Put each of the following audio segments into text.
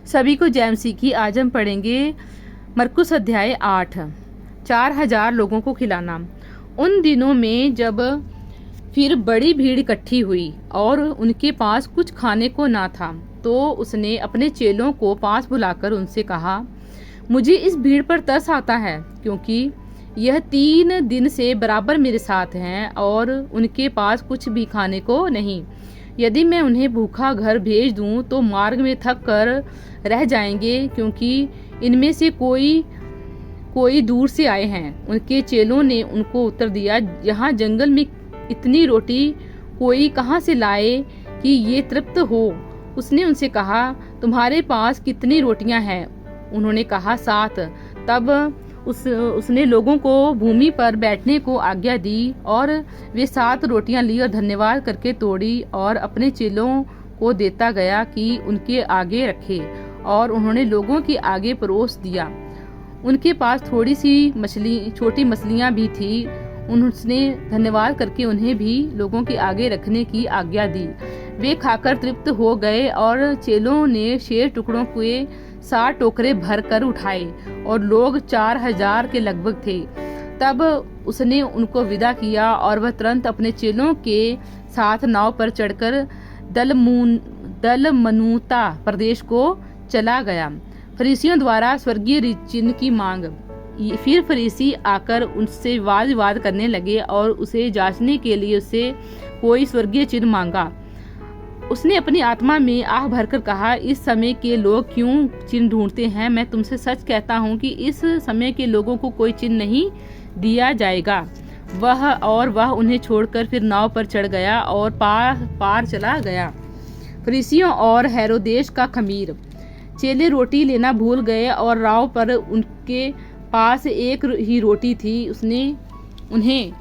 सभी को जैम सीखी। आज हम पढ़ेंगे मरकुस अध्याय 8, 4000 लोगों को खिलाना। उन दिनों में जब फिर बड़ी भीड़ इकट्ठी हुई और उनके पास कुछ खाने को ना था, तो उसने अपने चेलों को पास बुलाकर उनसे कहा, मुझे इस भीड़ पर तरस आता है, क्योंकि यह 3 दिन से बराबर मेरे साथ हैं और उनके पास कुछ भी खाने को नहीं। यदि मैं उन्हें भूखा घर भेज दूं तो मार्ग में थक कर रह जाएंगे, क्योंकि इनमें से कोई दूर से आए हैं। उनके चेलों ने उनको उत्तर दिया, यहाँ जंगल में इतनी रोटी कोई कहाँ से लाए कि ये तृप्त हो। उसने उनसे कहा, तुम्हारे पास कितनी रोटियां हैं? उन्होंने कहा, 7। तब उसने लोगों को भूमि पर बैठने को आज्ञा दी और वे 7 रोटियां ली और धन्यवाद करके तोड़ी और अपने चेलों को देता गया कि उनके आगे रखे, और उन्होंने लोगों के आगे परोस दिया। उनके पास थोड़ी सी छोटी मछलियां भी थी। उन्होंने धन्यवाद करके उन्हें भी लोगों के आगे रखने की आज्ञा दी। वे खाकर तृप्त हो गए और चेलों ने शेष टुकड़ों के 60 टोकरे भर कर उठाए, और लोग 4000 के लगभग थे। तब उसने उनको विदा किया और वह तुरंत अपने चेलों के साथ नाव पर चढ़कर दलमनूता प्रदेश को चला गया। फरीसियों द्वारा स्वर्गीय चिन्ह की मांग। फिर फरीसी आकर उनसे वाद विवाद करने लगे और उसे जांचने के लिए उससे कोई स्वर्गीय चिन्ह मांगा। उसने अपनी आत्मा में आह भरकर कहा, इस समय के लोग क्यों चिन्ह ढूंढते हैं? मैं तुमसे सच कहता हूँ कि इस समय के लोगों को कोई चिन्ह नहीं दिया जाएगा। वह उन्हें छोड़कर फिर नाव पर चढ़ गया और पार चला गया। फरीसियों और हेरोदेस का खमीर। चेले रोटी लेना भूल गए और राव पर उनके पास एक ही रोटी थी। उसने उन्हें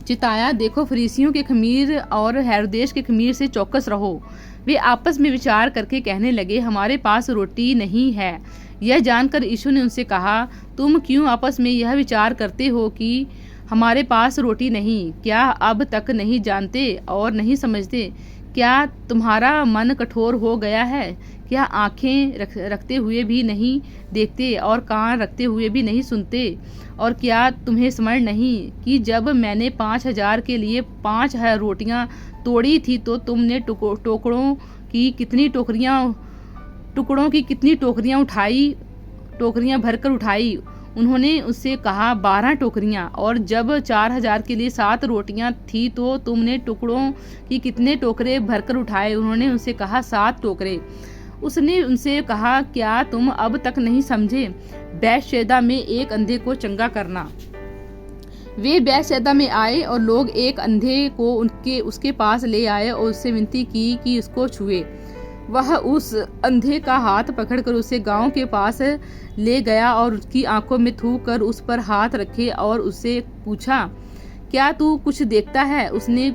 चिताया, देखो, फरीसियों के खमीर और हेरोदेस के खमीर से चौकस रहो। वे आपस में विचार करके कहने लगे, हमारे पास रोटी नहीं है। यह जानकर यीशु ने उनसे कहा, तुम क्यों आपस में यह विचार करते हो कि हमारे पास रोटी नहीं? क्या अब तक नहीं जानते और नहीं समझते? क्या तुम्हारा मन कठोर हो गया है? क्या आंखें रखते हुए भी नहीं देखते और कान रखते हुए भी नहीं सुनते? और क्या तुम्हें समझ नहीं कि जब मैंने 5000 के लिए 5000 रोटियां तोड़ी थी, तो तुमने टुकड़ों की कितनी टोकरियां भरकर उठाई? उन्होंने उससे कहा, 12 टोकरियां। और जब 4000 के लिए 7 रोटियां थी, तो तुमने टुकड़ों की कितने टोकरे भरकर उठाए? उन्होंने उनसे कहा, 7 टोकरे। उसने उनसे कहा, क्या तुम अब तक नहीं समझे? बैतसैदा में एक अंधे को चंगा करना। वे बैतसैदा में आए और लोग एक अंधे को उसके पास ले आए और उससे विनती की कि उसको छुए। वह उस अंधे का हाथ पकड़कर उसे गांव के पास ले गया और उसकी आंखों में थूक कर उस पर हाथ रखे और उससे पूछा, क्या तू कुछ देखता है? उसने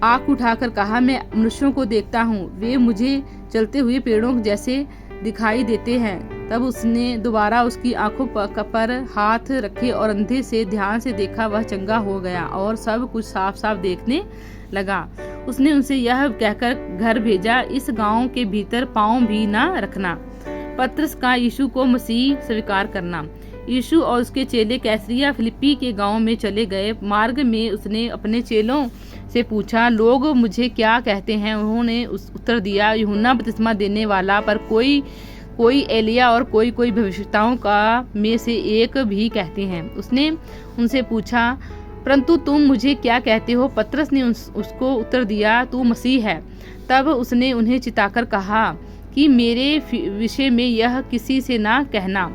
आंख उठाकर कहा, मैं मनुष्यों को देखता हूँ, वे मुझे चलते हुए पेड़ों जैसे दिखाई देते हैं। तब उसने दोबारा उसकी आंखों पर हाथ रखे और अंधे से ध्यान से देखा। वह चंगा हो गया और सब कुछ साफ साफ देखने लगा। उसने उनसे यह कहकर घर भेजा, इस गांव के भीतर पांव भी ना रखना। पतरस का यीशु को मसीह स्वीकार करना। यीशु और उसके चेले कैसरिया फिलिप्पी के गांव में चले गए। मार्ग में उसने अपने चेलों से पूछा, लोग मुझे क्या कहते हैं? उन्होंने उत्तर दिया, यूहन्ना बपतिस्मा देने वाला, पर कोई एलिया और कोई भविष्यवक्ताओं का में से एक भी कहते हैं। उसने उनसे पूछा, परंतु तुम मुझे क्या कहते हो? पतरस ने उसको उत्तर दिया, तू मसीह है। तब उसने उन्हें चिताकर कहा कि मेरे विषय में यह किसी से ना कहना।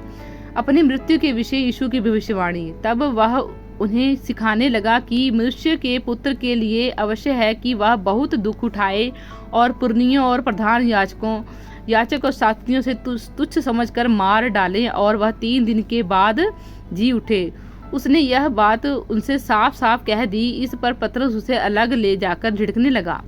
अपनी मृत्यु के विषय यीशु की भविष्यवाणी। तब वह उन्हें सिखाने लगा कि मनुष्य के पुत्र के लिए अवश्य है कि वह बहुत दुख उठाए और पुरनियों और प्रधान याचक और शास्त्रियों से तुच्छ समझकर मार डालें और वह 3 दिन के बाद जी उठे। उसने यह बात उनसे साफ साफ कह दी। इस पर पतरस उसे अलग ले जाकर झिड़कने लगा,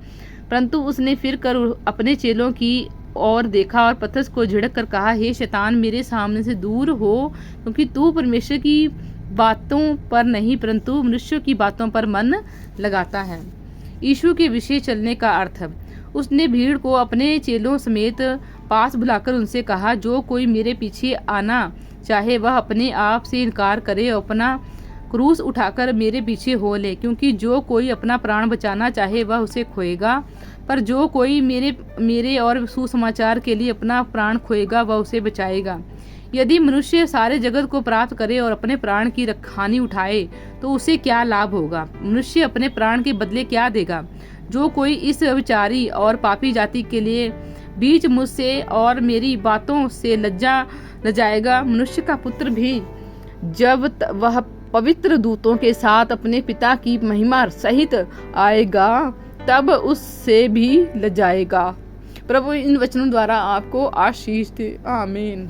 परंतु उसने फिर कर अपने चेलों की ओर देखा और पतरस को झिड़क कर कहा, हे शैतान, मेरे सामने से दूर हो, क्योंकि तू परमेश्वर की बातों पर नहीं परंतु मनुष्यों की बातों पर मन लगाता है। यीशु के विषय चलने का अर्थ। उसने भीड़ को अपने चेलों समेत पास बुलाकर उनसे कहा, जो कोई मेरे पीछे आना चाहे वह अपने आप से इनकार करे और अपना क्रूस उठाकर मेरे पीछे हो ले, क्योंकि जो कोई अपना प्राण बचाना चाहे वह उसे खोएगा, पर जो कोई मेरे और सुसमाचार के लिए अपना प्राण खोएगा वह उसे बचाएगा। यदि मनुष्य सारे जगत को प्राप्त करे और अपने प्राण की हानि उठाए तो उसे क्या लाभ होगा? मनुष्य अपने प्राण के बदले क्या देगा? जो कोई इस विचारी और पापी जाति के लिए बीच मुझसे और मेरी बातों से लजाएगा, मनुष्य का पुत्र भी जब वह पवित्र दूतों के साथ अपने पिता की महिमा सहित आएगा तब उससे भी लजाएगा। प्रभु इन वचनों द्वारा आपको आशीष दे। आमीन।